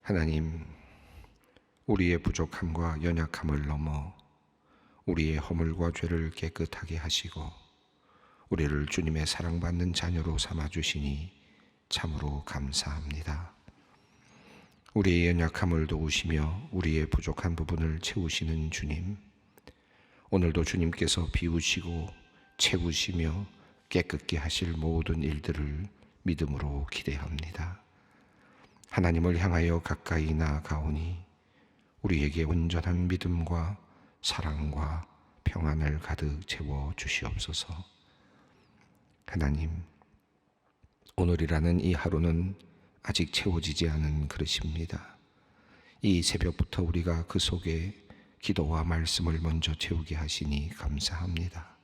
하나님, 우리의 부족함과 연약함을 넘어 우리의 허물과 죄를 깨끗하게 하시고 우리를 주님의 사랑받는 자녀로 삼아주시니 참으로 감사합니다. 우리의 연약함을 도우시며 우리의 부족한 부분을 채우시는 주님, 오늘도 주님께서 비우시고 채우시며 깨끗게 하실 모든 일들을 믿음으로 기대합니다. 하나님을 향하여 가까이 나아가오니 우리에게 온전한 믿음과 사랑과 평안을 가득 채워 주시옵소서. 하나님, 오늘이라는 이 하루는 아직 채워지지 않은 그릇입니다. 이 새벽부터 우리가 그 속에 기도와 말씀을 먼저 채우게 하시니 감사합니다.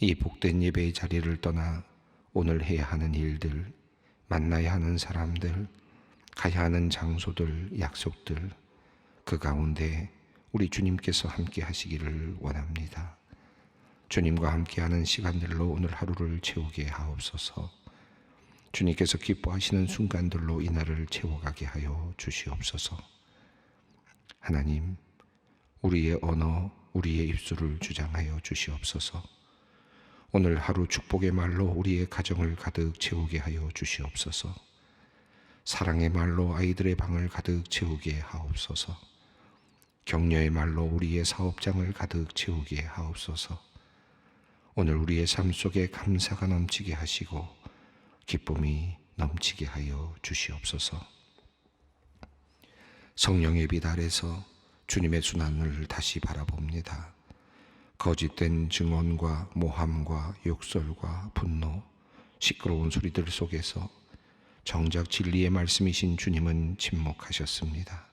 이 복된 예배의 자리를 떠나 오늘 해야 하는 일들, 만나야 하는 사람들, 가야 하는 장소들, 약속들, 그 가운데 우리 주님께서 함께 하시기를 원합니다. 주님과 함께하는 시간들로 오늘 하루를 채우게 하옵소서. 주님께서 기뻐하시는 순간들로 이 날을 채워가게 하여 주시옵소서. 하나님, 우리의 언어, 우리의 입술을 주장하여 주시옵소서. 오늘 하루 축복의 말로 우리의 가정을 가득 채우게 하여 주시옵소서. 사랑의 말로 아이들의 방을 가득 채우게 하옵소서. 격려의 말로 우리의 사업장을 가득 채우게 하옵소서. 오늘 우리의 삶 속에 감사가 넘치게 하시고 기쁨이 넘치게 하여 주시옵소서. 성령의 빛 아래서 주님의 순환을 다시 바라봅니다. 거짓된 증언과 모함과 욕설과 분노, 시끄러운 소리들 속에서 정작 진리의 말씀이신 주님은 침묵하셨습니다.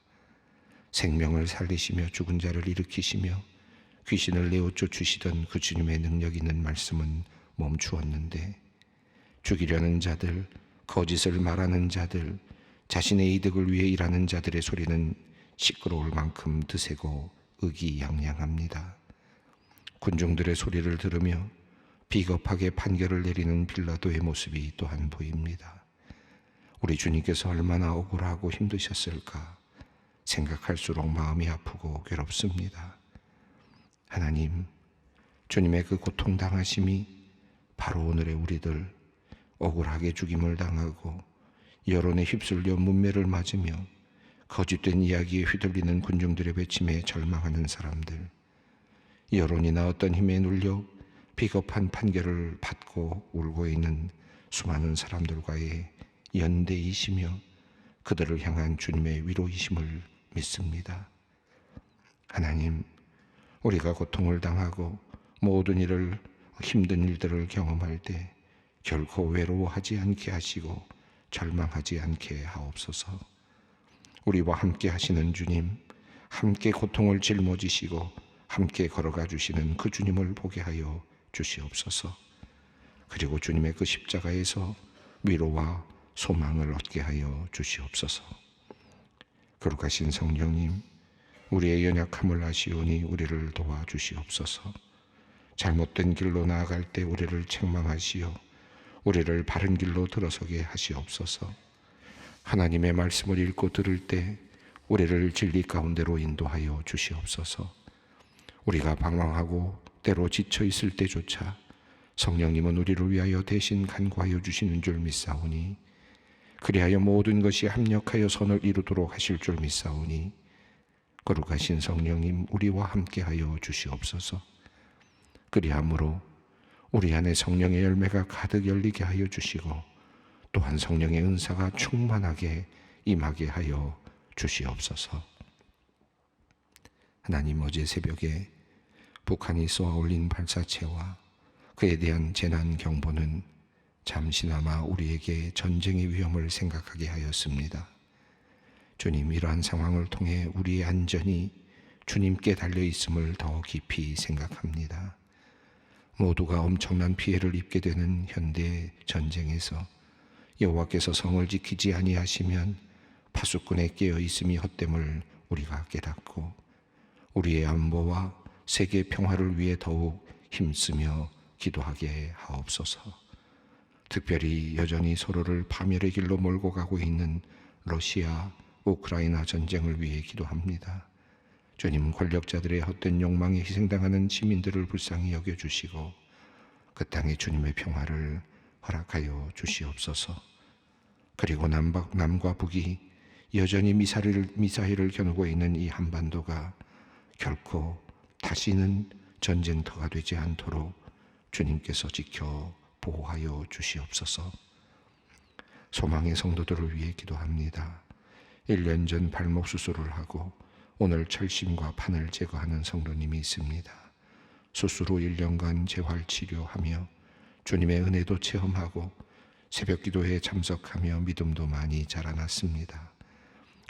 생명을 살리시며 죽은 자를 일으키시며 귀신을 내어 쫓으시던 그 주님의 능력 있는 말씀은 멈추었는데 죽이려는 자들, 거짓을 말하는 자들, 자신의 이득을 위해 일하는 자들의 소리는 시끄러울 만큼 드세고 의기양양합니다. 군중들의 소리를 들으며 비겁하게 판결을 내리는 빌라도의 모습이 또한 보입니다. 우리 주님께서 얼마나 억울하고 힘드셨을까 생각할수록 마음이 아프고 괴롭습니다. 하나님, 주님의 그 고통당하심이 바로 오늘의 우리들 억울하게 죽임을 당하고 여론에 휩쓸려 문매를 맞으며 거짓된 이야기에 휘둘리는 군중들의 외침에 절망하는 사람들, 여론이나 어떤 힘에 눌려 비겁한 판결을 받고 울고 있는 수많은 사람들과의 연대이시며 그들을 향한 주님의 위로이심을 믿습니다. 하나님, 우리가 고통을 당하고 모든 일을 힘든 일들을 경험할 때 결코 외로워하지 않게 하시고 절망하지 않게 하옵소서. 우리와 함께 하시는 주님, 함께 고통을 짊어지시고 함께 걸어가 주시는 그 주님을 보게 하여 주시옵소서. 그리고 주님의 그 십자가에서 위로와 소망을 얻게 하여 주시옵소서. 거룩하신 성령님, 우리의 연약함을 아시오니 우리를 도와주시옵소서. 잘못된 길로 나아갈 때 우리를 책망하시어 우리를 바른 길로 들어서게 하시옵소서. 하나님의 말씀을 읽고 들을 때 우리를 진리 가운데로 인도하여 주시옵소서. 우리가 방황하고 때로 지쳐 있을 때조차 성령님은 우리를 위하여 대신 간구하여 주시는 줄 믿사오니, 그리하여 모든 것이 합력하여 선을 이루도록 하실 줄 믿사오니, 거룩하신 성령님, 우리와 함께하여 주시옵소서. 그리함으로 우리 안에 성령의 열매가 가득 열리게 하여 주시고 또한 성령의 은사가 충만하게 임하게 하여 주시옵소서. 하나님, 어제 새벽에 북한이 쏘아 올린 발사체와 그에 대한 재난 경보는 잠시나마 우리에게 전쟁의 위험을 생각하게 하였습니다. 주님, 이러한 상황을 통해 우리의 안전이 주님께 달려있음을 더 깊이 생각합니다. 모두가 엄청난 피해를 입게 되는 현대 전쟁에서 여호와께서 성을 지키지 아니하시면 파수꾼의 깨어있음이 헛됨을 우리가 깨닫고 우리의 안보와 세계 평화를 위해 더욱 힘쓰며 기도하게 하옵소서. 특별히 여전히 서로를 파멸의 길로 몰고 가고 있는 러시아, 우크라이나 전쟁을 위해 기도합니다. 주님, 권력자들의 헛된 욕망에 희생당하는 시민들을 불쌍히 여겨주시고 그 땅에 주님의 평화를 허락하여 주시옵소서. 그리고 남과 북이 여전히 미사일을 겨누고 있는 이 한반도가 결코 다시는 전쟁터가 되지 않도록 주님께서 지켜 보호하여 주시옵소서. 소망의 성도들을 위해 기도합니다. 1년 전 발목 수술을 하고 오늘 철심과 판을 제거하는 성도님이 있습니다. 수술 후 1년간 재활치료하며 주님의 은혜도 체험하고 새벽 기도회에 참석하며 믿음도 많이 자라났습니다.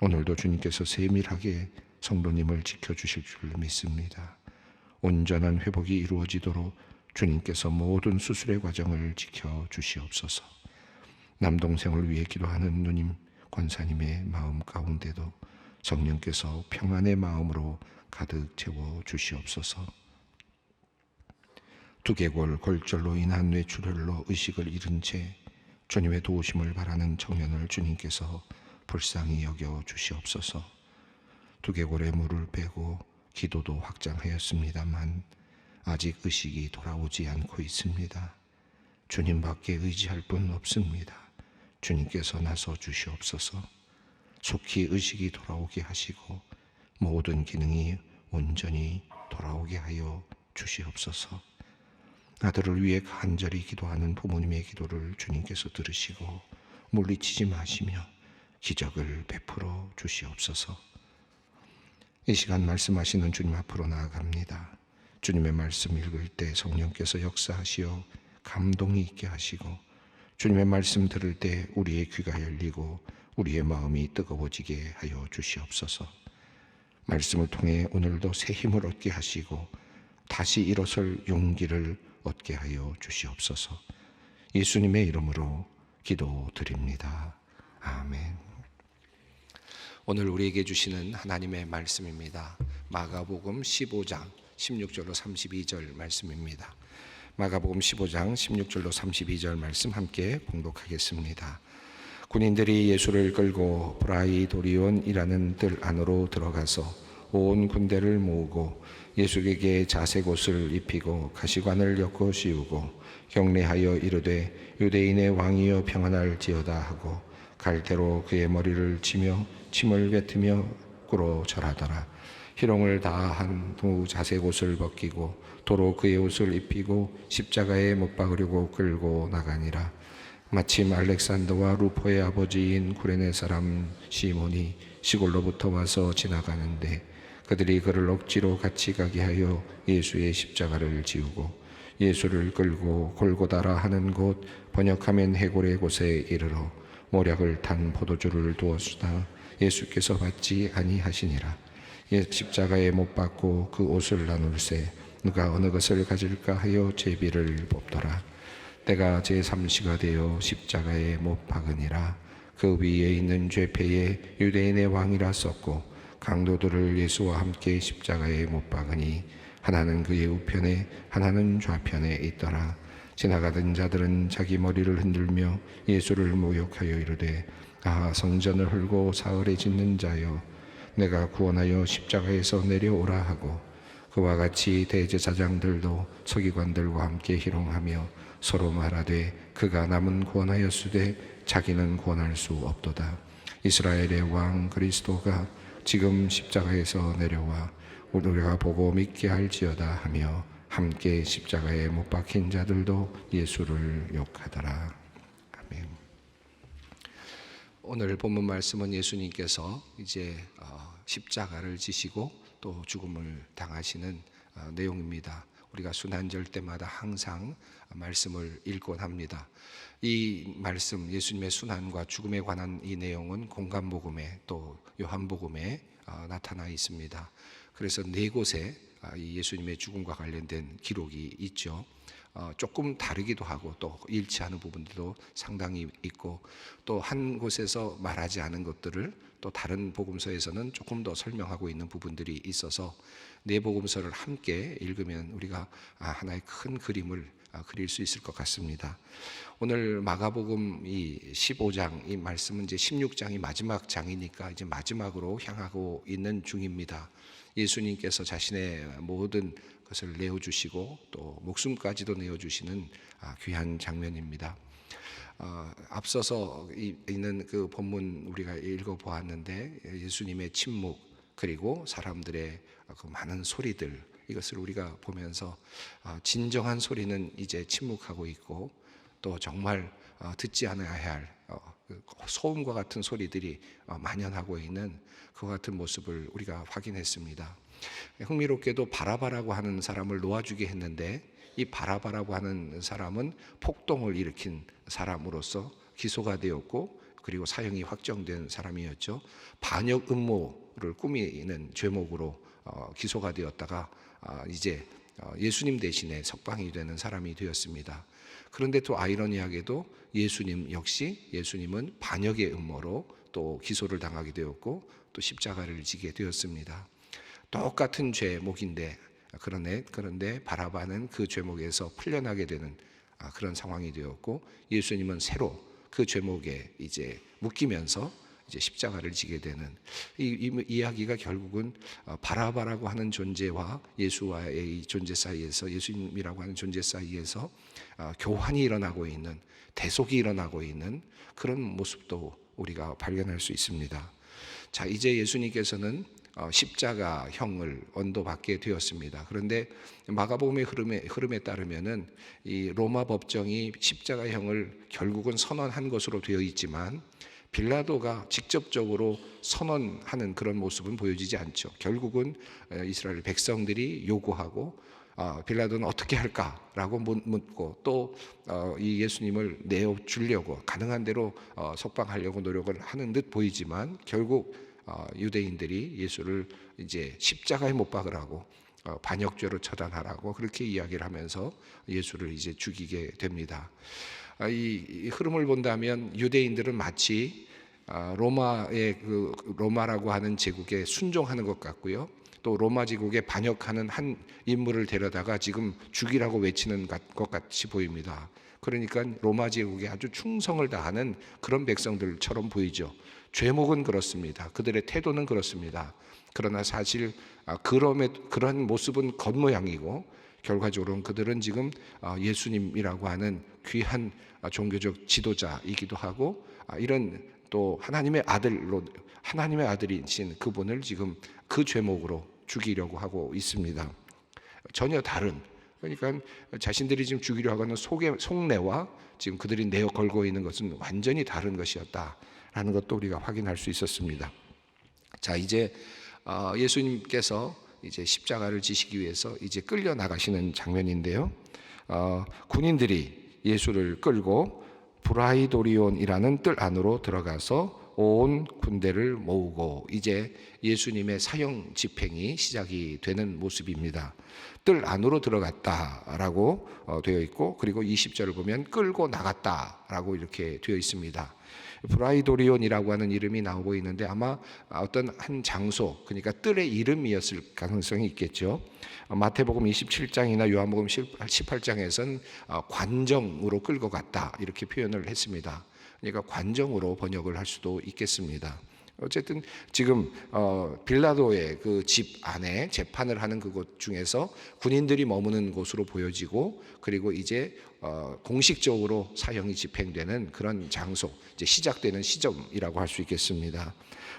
오늘도 주님께서 세밀하게 성도님을 지켜주실 줄 믿습니다. 온전한 회복이 이루어지도록 주님께서 모든 수술의 과정을 지켜주시옵소서. 남동생을 위해 기도하는 누님, 권사님의 마음 가운데도 성령께서 평안의 마음으로 가득 채워주시옵소서. 두개골 골절로 인한 뇌출혈로 의식을 잃은 채 주님의 도우심을 바라는 청년을 주님께서 불쌍히 여겨 주시옵소서. 두개골에 물을 빼고 기도도 확장하였습니다만 아직 의식이 돌아오지 않고 있습니다. 주님밖에 의지할 분 없습니다. 주님께서 나서 주시옵소서. 속히 의식이 돌아오게 하시고 모든 기능이 온전히 돌아오게 하여 주시옵소서. 아들을 위해 간절히 기도하는 부모님의 기도를 주님께서 들으시고 물리치지 마시며 기적을 베풀어 주시옵소서. 이 시간 말씀하시는 주님 앞으로 나아갑니다. 주님의 말씀 읽을 때 성령께서 역사하시어 감동이 있게 하시고 주님의 말씀 들을 때 우리의 귀가 열리고 우리의 마음이 뜨거워지게 하여 주시옵소서. 말씀을 통해 오늘도 새 힘을 얻게 하시고 다시 일어설 용기를 얻게 하여 주시옵소서. 예수님의 이름으로 기도드립니다. 아멘. 오늘 우리에게 주시는 하나님의 말씀입니다. 마가복음 15장 16절로 32절 말씀입니다. 마가복음 15장 16절로 32절 말씀 함께 봉독하겠습니다. 군인들이 예수를 끌고 브라이도리온이라는 뜰 안으로 들어가서 온 군대를 모으고 예수에게 자색옷을 입히고 가시관을 엮어 씌우고 경례하여 이르되 유대인의 왕이여 평안할지어다 하고 갈대로 그의 머리를 치며 침을 뱉으며 꿇어 절하더라. 희롱을 다한 후 자색옷을 벗기고 도로 그의 옷을 입히고 십자가에 못 박으려고 끌고 나가니라. 마침 알렉산더와 루포의 아버지인 구레네 사람 시몬이 시골로부터 와서 지나가는데 그들이 그를 억지로 같이 가게 하여 예수의 십자가를 지우고 예수를 끌고 골고다라 하는 곳, 번역하면 해골의 곳에 이르러 모략을 탄 포도주를 두었으나 예수께서 받지 아니하시니라. 십자가에 못 박고 그 옷을 나눌세 누가 어느 것을 가질까 하여 제비를 뽑더라. 때가 제3시가 되어 십자가에 못 박으니라. 그 위에 있는 죄패에 유대인의 왕이라 썼고 강도들을 예수와 함께 십자가에 못 박으니 하나는 그의 우편에 하나는 좌편에 있더라. 지나가던 자들은 자기 머리를 흔들며 예수를 모욕하여 이르되 성전을 헐고 사흘에 짓는 자여 내가 구원하여 십자가에서 내려오라 하고 그와 같이 대제사장들도 서기관들과 함께 희롱하며 서로 말하되 그가 남은 구원하였으되 자기는 구원할 수 없도다. 이스라엘의 왕 그리스도가 지금 십자가에서 내려와 우리가 보고 믿게 할지어다 하며 함께 십자가에 못 박힌 자들도 예수를 욕하더라. 아멘. 오늘 본문 말씀은 예수님께서 이제 십자가를 지시고 또 죽음을 당하시는 내용입니다. 우리가 순환절 때마다 항상 말씀을 읽곤 합니다. 이 말씀, 예수님의 순환과 죽음에 관한 이 내용은 공간복음에 또 요한복음에 나타나 있습니다. 그래서 네 곳에 이 예수님의 죽음과 관련된 기록이 있죠. 조금 다르기도 하고 또 일치하는 부분들도 상당히 있고 또 한 곳에서 말하지 않은 것들을 또 다른 복음서에서는 조금 더 설명하고 있는 부분들이 있어서 네 복음서를 함께 읽으면 우리가 하나의 큰 그림을 그릴 수 있을 것 같습니다. 오늘 마가복음 이 15장 이 말씀은 이제 16장이 마지막 장이니까 이제 마지막으로 향하고 있는 중입니다. 예수님께서 자신의 모든 것을 내어주시고 또 목숨까지도 내어주시는 귀한 장면입니다. 앞서서 있는 그 본문 우리가 읽어보았는데 예수님의 침묵 그리고 사람들의 그 많은 소리들, 이것을 우리가 보면서 진정한 소리는 이제 침묵하고 있고 또 정말 듣지 않아야 할 소음과 같은 소리들이 만연하고 있는 그 같은 모습을 우리가 확인했습니다. 흥미롭게도 바라바라고 하는 사람을 놓아주게 했는데 이 바라바라고 하는 사람은 폭동을 일으킨 사람으로서 기소가 되었고 그리고 사형이 확정된 사람이었죠. 반역 음모를 꾸미는 죄목으로 기소가 되었다가 이제 예수님 대신에 석방이 되는 사람이 되었습니다. 그런데 또 아이러니하게도 예수님 역시 예수님은 반역의 음모로 또 기소를 당하게 되었고 또 십자가를 지게 되었습니다. 똑같은 죄목인데 그런데 바라바는 그 죄목에서 풀려나게 되는 그런 상황이 되었고 예수님은 새로 그 죄목에 이제 묶이면서 이제 십자가를 지게 되는 이 이야기가 결국은 바라바라고 하는 존재와 예수와의 이 존재 사이에서 예수님이라고 하는 존재 사이에서 교환이 일어나고 있는 대속이 일어나고 있는 그런 모습도 우리가 발견할 수 있습니다. 자, 이제 예수님께서는 십자가형을 언도받게 되었습니다. 그런데 마가복음의 흐름에 따르면은 이 로마 법정이 십자가형을 결국은 선언한 것으로 되어 있지만 빌라도가 직접적으로 선언하는 그런 모습은 보여지지 않죠. 결국은 이스라엘 백성들이 요구하고 빌라도는 어떻게 할까라고 묻고 또 이 예수님을 내어주려고 가능한 대로 석방하려고 노력을 하는 듯 보이지만 결국 유대인들이 예수를 이제 십자가에 못 박으라고 반역죄로 처단하라고 그렇게 이야기를 하면서 예수를 이제 죽이게 됩니다. 이 흐름을 본다면 유대인들은 마치 로마라고 하는 제국에 순종하는 것 같고요. 또 로마 제국에 반역하는 한 인물을 데려다가 지금 죽이라고 외치는 것 같이 보입니다. 그러니까 로마 제국에 아주 충성을 다하는 그런 백성들처럼 보이죠. 죄목은 그렇습니다. 그들의 태도는 그렇습니다. 그러나 사실 그런 모습은 겉모양이고 결과적으로는 그들은 지금 예수님이라고 하는 귀한 종교적 지도자이기도 하고 이런 또 하나님의 아들이신 그분을 지금 그 죄목으로 죽이려고 하고 있습니다. 전혀 다른, 그러니까 자신들이 지금 죽이려고 하는 속내와 지금 그들이 내어 걸고 있는 것은 완전히 다른 것이었다라는 것도 우리가 확인할 수 있었습니다. 자, 이제 예수님께서 이제 십자가를 지시기 위해서 이제 끌려 나가시는 장면인데요. 군인들이 예수를 끌고 브라이도리온이라는 뜰 안으로 들어가서 온 군대를 모으고 이제 예수님의 사형 집행이 시작이 되는 모습입니다. 뜰 안으로 들어갔다라고 되어 있고 그리고 20절을 보면 끌고 나갔다라고 이렇게 되어 있습니다. 브라이도리온이라고 하는 이름이 나오고 있는데 아마 어떤 한 장소, 그러니까 뜰의 이름이었을 가능성이 있겠죠. 마태복음 27장이나 요한복음 18장에서는 관정으로 끌고 갔다 이렇게 표현을 했습니다. 그러니까 관정으로 번역을 할 수도 있겠습니다. 어쨌든 지금 빌라도의 그 집 안에 재판을 하는 그곳 중에서 군인들이 머무는 곳으로 보여지고 그리고 이제 공식적으로 사형이 집행되는 그런 장소, 이제 시작되는 시점이라고 할 수 있겠습니다.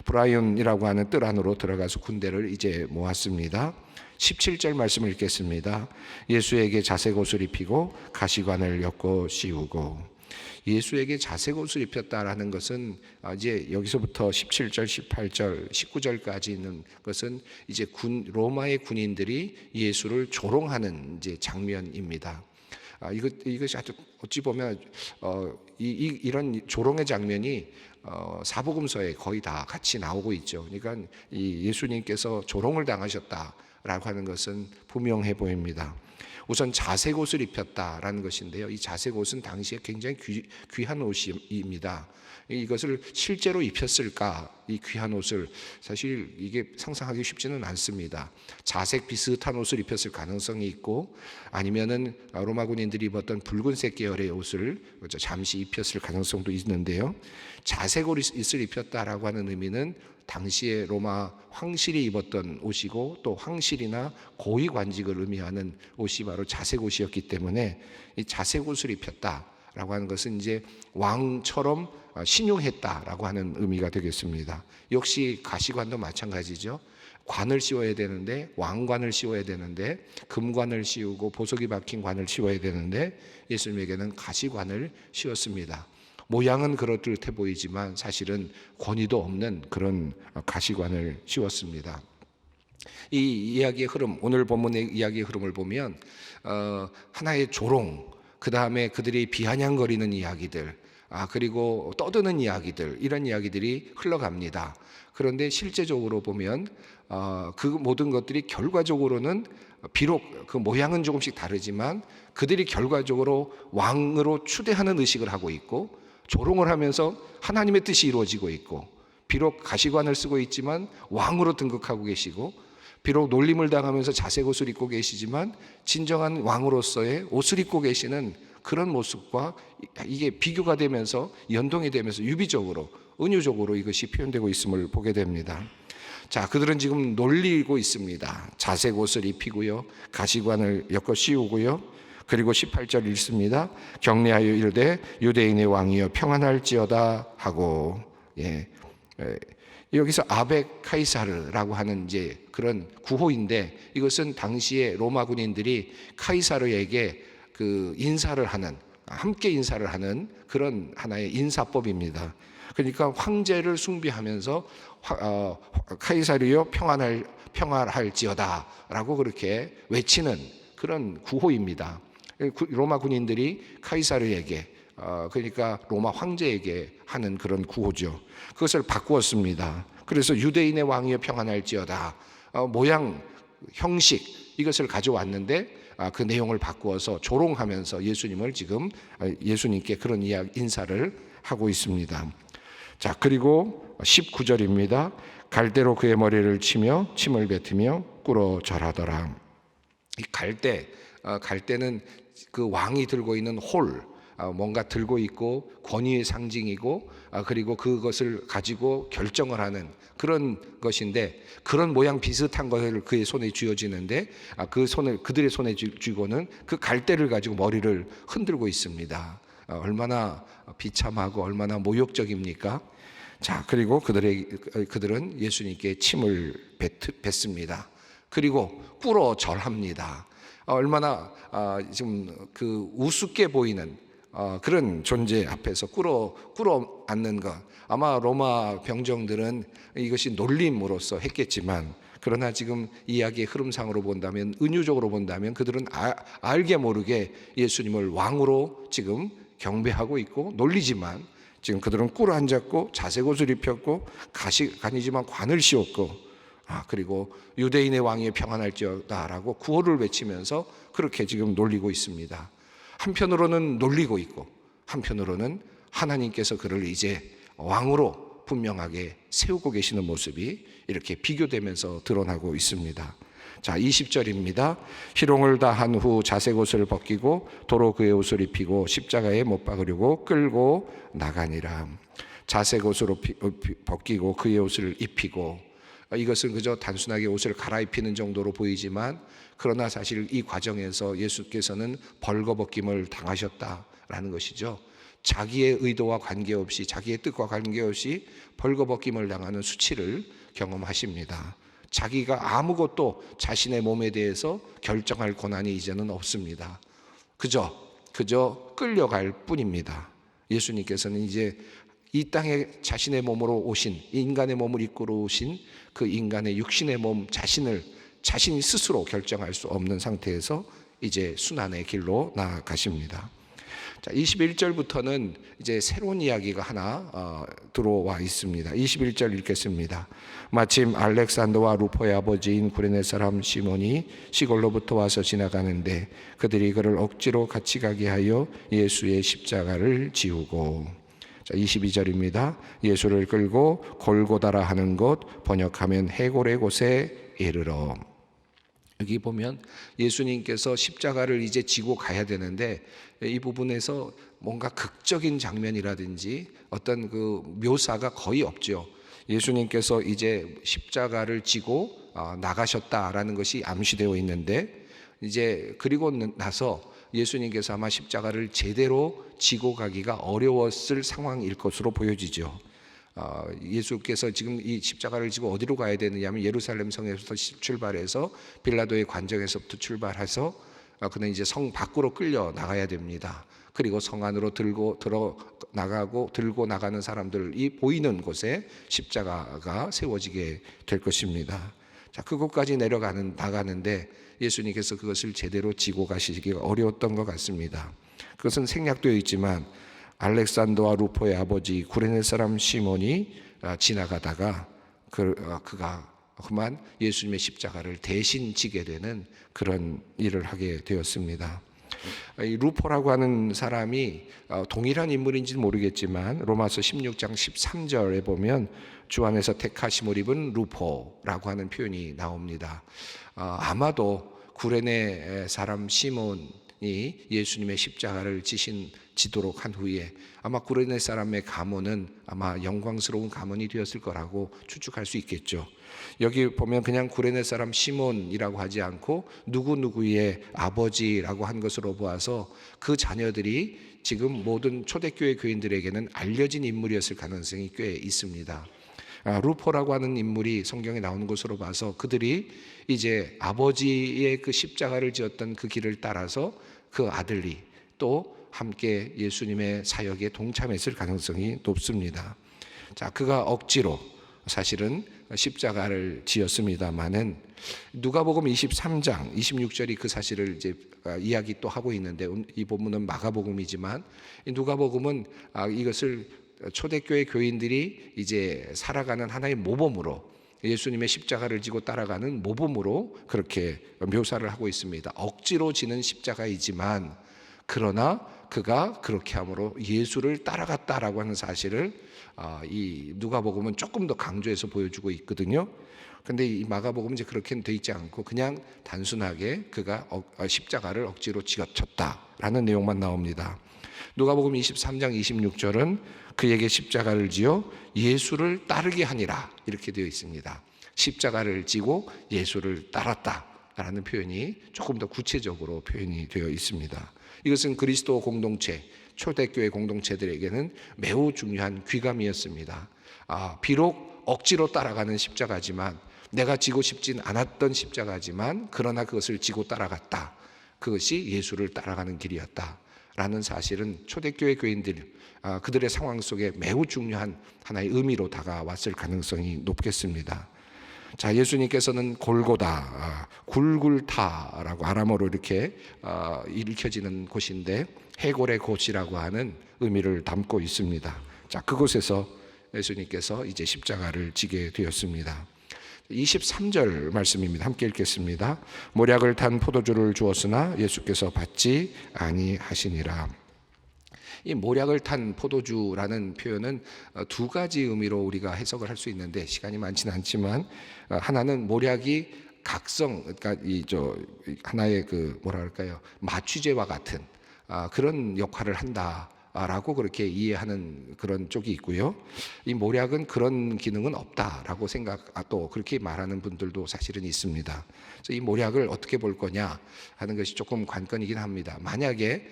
브라이온이라고 하는 뜰 안으로 들어가서 군대를 이제 모았습니다. 17절 말씀을 읽겠습니다. 예수에게 자색옷을 입히고 가시관을 엮어 씌우고. 예수에게 자색옷을 입혔다라는 것은 이제 여기서부터 17절, 18절, 19절까지 있는 것은 이제 로마의 군인들이 예수를 조롱하는 이제 장면입니다. 이것이 아주 어찌 보면 이런 조롱의 장면이 사복음서에 거의 다 같이 나오고 있죠. 그러니까 이 예수님께서 조롱을 당하셨다라고 하는 것은 분명해 보입니다. 우선 자색 옷을 입혔다라는 것인데요. 이 자색 옷은 당시에 굉장히 귀한 옷입니다. 이것을 실제로 입혔을까? 이 귀한 옷을 사실 이게 상상하기 쉽지는 않습니다. 자색 비슷한 옷을 입혔을 가능성이 있고, 아니면은 로마 군인들이 입었던 붉은색 계열의 옷을 잠시 입혔을 가능성도 있는데요. 자색 옷을 입혔다라고 하는 의미는 당시에 로마 황실이 입었던 옷이고, 또 황실이나 고위 관직을 의미하는 옷이 바로 자색 옷이었기 때문에 이 자색 옷을 입혔다라고 하는 것은 이제 왕처럼 신용했다라고 하는 의미가 되겠습니다. 역시 가시관도 마찬가지죠. 관을 씌워야 되는데, 왕관을 씌워야 되는데, 금관을 씌우고 보석이 박힌 관을 씌워야 되는데 예수님에게는 가시관을 씌웠습니다. 모양은 그렇듯해 보이지만 사실은 권위도 없는 그런 가시관을 씌웠습니다. 이 이야기의 흐름, 오늘 본문의 이야기의 흐름을 보면 하나의 조롱, 그 다음에 그들이 비아냥거리는 이야기들, 그리고 떠드는 이야기들, 이런 이야기들이 흘러갑니다. 그런데 실제적으로 보면 그 모든 것들이 결과적으로는 비록 그 모양은 조금씩 다르지만 그들이 결과적으로 왕으로 추대하는 의식을 하고 있고, 조롱을 하면서 하나님의 뜻이 이루어지고 있고, 비록 가시관을 쓰고 있지만 왕으로 등극하고 계시고, 비록 놀림을 당하면서 자색 옷을 입고 계시지만 진정한 왕으로서의 옷을 입고 계시는 그런 모습과 이게 비교가 되면서 연동이 되면서 유비적으로, 은유적으로 이것이 표현되고 있음을 보게 됩니다. 자, 그들은 지금 놀리고 있습니다. 자색 옷을 입히고요, 가시관을 엮어 씌우고요, 그리고 18절 읽습니다. 격려하여 이르되 유대인의 왕이여 평안할지어다 하고, 여기서 아벡 카이사르라고 하는 이제 그런 구호인데, 이것은 당시에 로마 군인들이 카이사르에게 그 인사를 하는, 함께 인사를 하는 그런 하나의 인사법입니다. 그러니까 황제를 숭배하면서 카이사르여 평안할지어다라고 그렇게 외치는 그런 구호입니다. 로마 군인들이 카이사르에게, 그러니까 로마 황제에게 하는 그런 구호죠. 그것을 바꾸었습니다. 그래서 유대인의 왕이여 평안할지어다, 모양, 형식, 이것을 가져왔는데 그 내용을 바꾸어서 조롱하면서 예수님을 지금 예수님께 그런 인사를 하고 있습니다. 자, 그리고 19절입니다. 갈대로 그의 머리를 치며 침을 뱉으며 꿇어 절하더라. 이 갈대는 그 왕이 들고 있는 뭔가 들고 있고 권위의 상징이고, 그리고 그것을 가지고 결정을 하는 그런 것인데, 그런 모양 비슷한 것을 그의 손에 쥐어지는데, 그들의 손에 쥐고는 그 갈대를 가지고 머리를 흔들고 있습니다. 얼마나 비참하고 얼마나 모욕적입니까? 자, 그리고 그들은 예수님께 침을 뱉습니다. 그리고 꿇어 절합니다. 얼마나 지금 그 우습게 보이는 그런 존재 앞에서 꿇어 앉는 것. 아마 로마 병정들은 이것이 놀림으로써 했겠지만, 그러나 지금 이야기의 흐름상으로 본다면, 은유적으로 본다면 그들은 알게 모르게 예수님을 왕으로 지금 경배하고 있고 놀리지만, 지금 그들은 꿇어 앉았고 자색 옷을 입혔고 가시관이지만 관을 씌웠고, 그리고 유대인의 왕이 평안할지어다라고 구호를 외치면서 그렇게 지금 놀리고 있습니다. 한편으로는 놀리고 있고, 한편으로는 하나님께서 그를 이제 왕으로 분명하게 세우고 계시는 모습이 이렇게 비교되면서 드러나고 있습니다. 자, 20절입니다. 희롱을 다 한 후 자색 옷을 벗기고 도로 그의 옷을 입히고 십자가에 못 박으려고 끌고 나가니라. 자색 옷으로 벗기고 그의 옷을 입히고, 이것은 그저 단순하게 옷을 갈아입히는 정도로 보이지만, 그러나 사실 이 과정에서 예수께서는 벌거벗김을 당하셨다라는 것이죠. 자기의 의도와 관계없이, 자기의 뜻과 관계없이 벌거벗김을 당하는 수치를 경험하십니다. 자기가 아무것도 자신의 몸에 대해서 결정할 권한이 이제는 없습니다. 그저 끌려갈 뿐입니다. 예수님께서는 이제 이 땅에 자신의 몸으로 오신, 인간의 몸을 이끌어 오신 그 인간의 육신의 몸 자신이 스스로 결정할 수 없는 상태에서 이제 순환의 길로 나아가십니다. 자, 21절부터는 이제 새로운 이야기가 하나 들어와 있습니다. 21절 읽겠습니다. 마침 알렉산더와 루포의 아버지인 구레네 사람 시몬이 시골로부터 와서 지나가는데 그들이 그를 억지로 같이 가게 하여 예수의 십자가를 지우고. 자, 22절입니다. 예수를 끌고 골고다라 하는 곳, 번역하면 해골의 곳에 이르러. 여기 보면 예수님께서 십자가를 이제 지고 가야 되는데 이 부분에서 뭔가 극적인 장면이라든지 어떤 그 묘사가 거의 없죠. 예수님께서 이제 십자가를 지고 나가셨다라는 것이 암시되어 있는데, 이제 그리고 나서 예수님께서 아마 십자가를 제대로 지고 가기가 어려웠을 상황일 것으로 보여지죠. 예수께서 지금 이 십자가를 지고 어디로 가야 되느냐면 예루살렘 성에서 출발해서 빌라도의 관정에서부터 출발해서 그는 이제 성 밖으로 끌려 나가야 됩니다. 그리고 성 안으로 들고 나가는 사람들이 보이는 곳에 십자가가 세워지게 될 것입니다. 자, 그곳까지 나가는데 예수님께서 그것을 제대로 지고 가시기가 어려웠던 것 같습니다. 그것은 생략되어 있지만 알렉산더와 루포의 아버지 구레네 사람 시몬이 지나가다가 그가 그만 예수님의 십자가를 대신 지게 되는 그런 일을 하게 되었습니다. 이 루포라고 하는 사람이 동일한 인물인지는 모르겠지만 로마서 16장 13절에 보면 주 안에서 택하심을 입은 루포라고 하는 표현이 나옵니다. 아마도 구레네 사람 시몬이 예수님의 십자가를 지도록 한 후에 아마 구레네 사람의 가문은 아마 영광스러운 가문이 되었을 거라고 추측할 수 있겠죠. 여기 보면 그냥 구레네 사람 시몬이라고 하지 않고 누구누구의 아버지라고 한 것으로 보아서 그 자녀들이 지금 모든 초대교회 교인들에게는 알려진 인물이었을 가능성이 꽤 있습니다. 루포라고 하는 인물이 성경에 나오는 것으로 봐서 그들이 이제 아버지의 그 십자가를 지었던 그 길을 따라서 그 아들이 또 함께 예수님의 사역에 동참했을 가능성이 높습니다. 자, 그가 억지로 사실은 십자가를 지었습니다마는 누가복음 23장 26절이 그 사실을 이제 이야기 또 하고 있는데, 이 본문은 마가복음이지만 누가복음은 이것을 초대교회 교인들이 이제 살아가는 하나의 모범으로, 예수님의 십자가를 지고 따라가는 모범으로 그렇게 묘사를 하고 있습니다. 억지로 지는 십자가이지만 그러나 그가 그렇게 함으로 예수를 따라갔다라고 하는 사실을 이 누가복음은 조금 더 강조해서 보여주고 있거든요. 근데 이 마가복음은 이제 그렇게는 돼 있지 않고 그냥 단순하게 그가 십자가를 억지로 지었다라는 내용만 나옵니다. 누가복음 23장 26절은 그에게 십자가를 지어 예수를 따르게 하니라 이렇게 되어 있습니다. 십자가를 지고 예수를 따랐다라는 표현이 조금 더 구체적으로 표현이 되어 있습니다. 이것은 그리스도 공동체, 초대교회 공동체들에게는 매우 중요한 귀감이었습니다. 비록 억지로 따라가는 십자가지만, 내가 지고 싶진 않았던 십자가지만 그러나 그것을 지고 따라갔다. 그것이 예수를 따라가는 길이었다라는 사실은 초대교회 교인들 그들의 상황 속에 매우 중요한 하나의 의미로 다가왔을 가능성이 높겠습니다. 자, 예수님께서는 골고다, 굴굴타라고 아람어로 이렇게 읽혀지는 곳인데 해골의 곳이라고 하는 의미를 담고 있습니다. 자, 그곳에서 예수님께서 이제 십자가를 지게 되었습니다. 23절 말씀입니다. 함께 읽겠습니다. 모략을 탄 포도주를 주었으나 예수께서 받지 아니하시니라. 이 모략을 탄 포도주라는 표현은 두 가지 의미로 우리가 해석을 할 수 있는데 시간이 많지는 않지만, 하나는 모략이 각성, 그러니까 하나의 그 마취제와 같은 그런 역할을 한다라고 그렇게 이해하는 그런 쪽이 있고요. 이 모략은 그런 기능은 없다라고 또 그렇게 말하는 분들도 사실은 있습니다. 그래서 이 모략을 어떻게 볼 거냐 하는 것이 조금 관건이긴 합니다. 만약에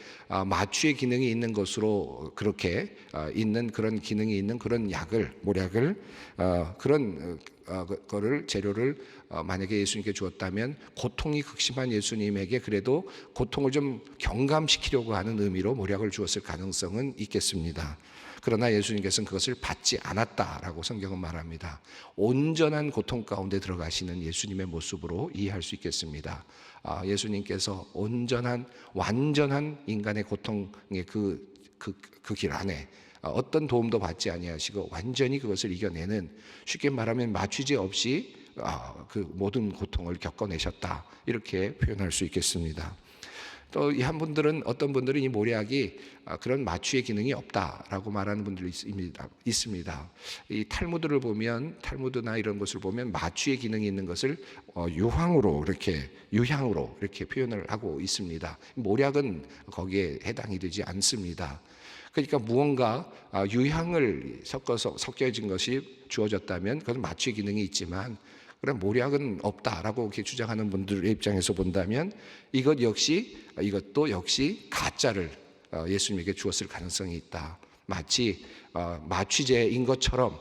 마취의 기능이 있는 것으로 그렇게 있는 그런 기능이 있는 그런 모략을 그런 거를 재료를 만약에 예수님께 주었다면 고통이 극심한 예수님에게 그래도 고통을 좀 경감시키려고 하는 의미로 모략을 주었을 가능성은 있겠습니다. 그러나 예수님께서는 그것을 받지 않았다라고 성경은 말합니다. 온전한 고통 가운데 들어가시는 예수님의 모습으로 이해할 수 있겠습니다. 예수님께서 온전한 완전한 인간의 고통의 그 길 안에 어떤 도움도 받지 아니하시고 완전히 그것을 이겨내는, 쉽게 말하면 맞추지 없이 그 모든 고통을 겪어내셨다, 이렇게 표현할 수 있겠습니다. 또 한 분들은, 어떤 분들은 이 모략이 그런 마취의 기능이 없다라고 말하는 분들이 있습니다. 이 탈무드를 보면, 탈무드나 이런 것을 보면 마취의 기능이 있는 것을 유향으로 이렇게 표현을 하고 있습니다. 모략은 거기에 해당이 되지 않습니다. 그러니까 무언가 유향을 섞여진 것이 주어졌다면 그건 마취의 기능이 있지만, 그런 모략은 없다라고 이렇게 주장하는 분들의 입장에서 본다면 이것도 역시 가짜를 예수님에게 주었을 가능성이 있다. 마치 마취제인 것처럼,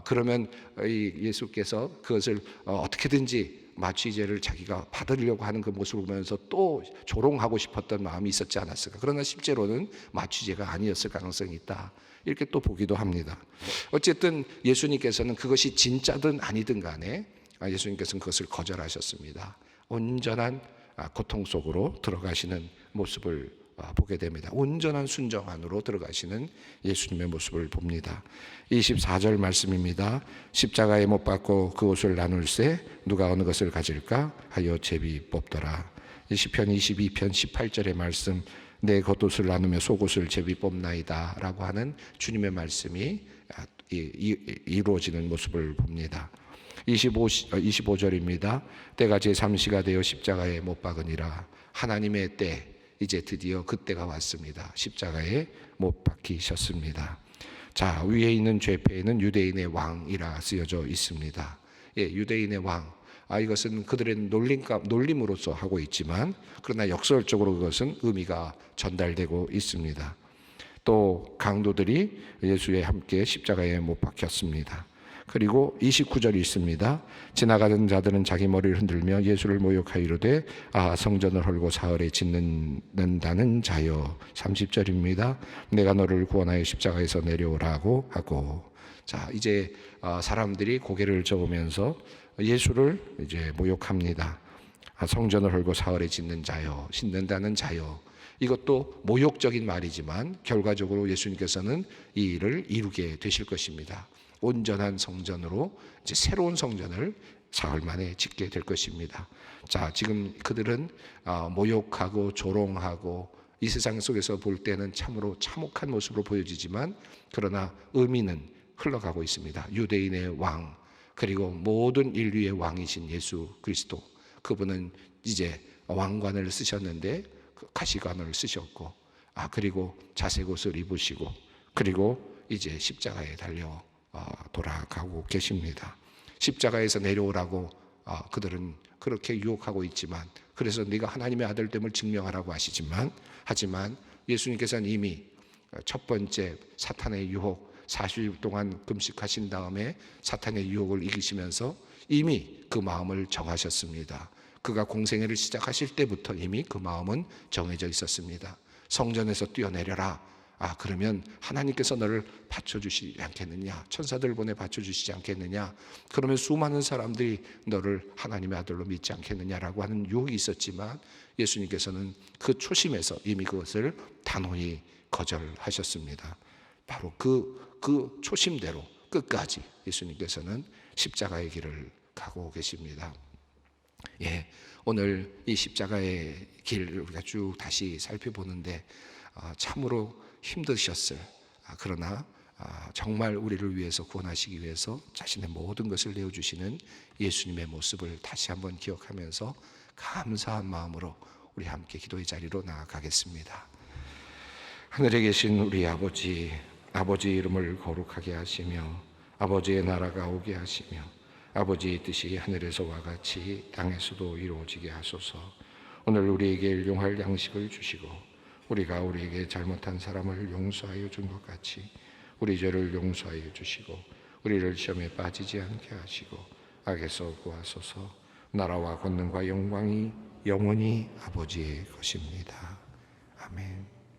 그러면 예수께서 그것을 어떻게든지 마취제를 자기가 받으려고 하는 그 모습을 보면서 또 조롱하고 싶었던 마음이 있었지 않았을까. 그러나 실제로는 마취제가 아니었을 가능성이 있다, 이렇게 또 보기도 합니다. 어쨌든 예수님께서는 그것이 진짜든 아니든 간에 예수님께서는 그것을 거절하셨습니다. 온전한 고통 속으로 들어가시는 모습을 보게 됩니다. 온전한 순종 안으로 들어가시는 예수님의 모습을 봅니다. 24절 말씀입니다. 십자가에 못 박고 그 옷을 나눌세 누가 어느 것을 가질까 하여 제비 뽑더라. 시편 22편 18절의 말씀, 내 겉옷을 나누며 속옷을 제비 뽑나이다 라고 하는 주님의 말씀이 이루어지는 모습을 봅니다. 25절입니다. 때가 제3시가 되어 십자가에 못 박으니라. 하나님의 때, 이제 드디어 그때가 왔습니다. 십자가에 못 박히셨습니다. 자, 위에 있는 죄패에는 유대인의 왕이라 쓰여져 있습니다. 유대인의 왕. 이것은 그들의 놀림으로서 하고 있지만, 그러나 역설적으로 그것은 의미가 전달되고 있습니다. 또 강도들이 예수에 함께 십자가에 못 박혔습니다. 그리고 29절이 있습니다. 지나가던 자들은 자기 머리를 흔들며 예수를 모욕하이로되 성전을 헐고 사흘에 짓는다는 자여. 30절입니다. 내가 너를 구원하여 십자가에서 내려오라고 하고. 자, 이제 사람들이 고개를 저으면서 예수를 이제 모욕합니다. 성전을 헐고 사흘에 짓는다는 자여. 이것도 모욕적인 말이지만 결과적으로 예수님께서는 이 일을 이루게 되실 것입니다. 온전한 성전으로, 이제 새로운 성전을 사흘 만에 짓게 될 것입니다. 자, 지금 그들은 모욕하고 조롱하고 이 세상 속에서 볼 때는 참으로 참혹한 모습으로 보여지지만, 그러나 의미는 흘러가고 있습니다. 유대인의 왕, 그리고 모든 인류의 왕이신 예수 그리스도, 그분은 이제 왕관을 쓰셨는데 가시관을 쓰셨고, 그리고 자색 옷을 입으시고, 그리고 이제 십자가에 달려 돌아가고 계십니다. 십자가에서 내려오라고 그들은 그렇게 유혹하고 있지만, 그래서 네가 하나님의 아들됨을 증명하라고 하지만 예수님께서는 이미 첫 번째 사탄의 유혹, 40일 동안 금식하신 다음에 사탄의 유혹을 이기시면서 이미 그 마음을 정하셨습니다. 그가 공생애를 시작하실 때부터 이미 그 마음은 정해져 있었습니다. 성전에서 뛰어내려라. 그러면 하나님께서 너를 받쳐주시지 않겠느냐, 천사들 보내 받쳐주시지 않겠느냐, 그러면 수많은 사람들이 너를 하나님의 아들로 믿지 않겠느냐라고 하는 유혹이 있었지만, 예수님께서는 그 초심에서 이미 그것을 단호히 거절하셨습니다. 바로 그 초심대로 끝까지 예수님께서는 십자가의 길을 가고 계십니다. 오늘 이 십자가의 길을 우리가 쭉 다시 살펴보는데 참으로 힘드셨을, 그러나 정말 우리를 위해서 구원하시기 위해서 자신의 모든 것을 내어주시는 예수님의 모습을 다시 한번 기억하면서 감사한 마음으로 우리 함께 기도의 자리로 나아가겠습니다. 하늘에 계신 우리 아버지 이름을 거룩하게 하시며 아버지의 나라가 오게 하시며 아버지의 뜻이 하늘에서와 같이 땅에서도 이루어지게 하소서. 오늘 우리에게 일용할 양식을 주시고 우리가 우리에게 잘못한 사람을 용서하여 준 것 같이 우리 죄를 용서하여 주시고 우리를 시험에 빠지지 않게 하시고 악에서 구하소서. 나라와 권능과 영광이 영원히 아버지의 것입니다. 아멘.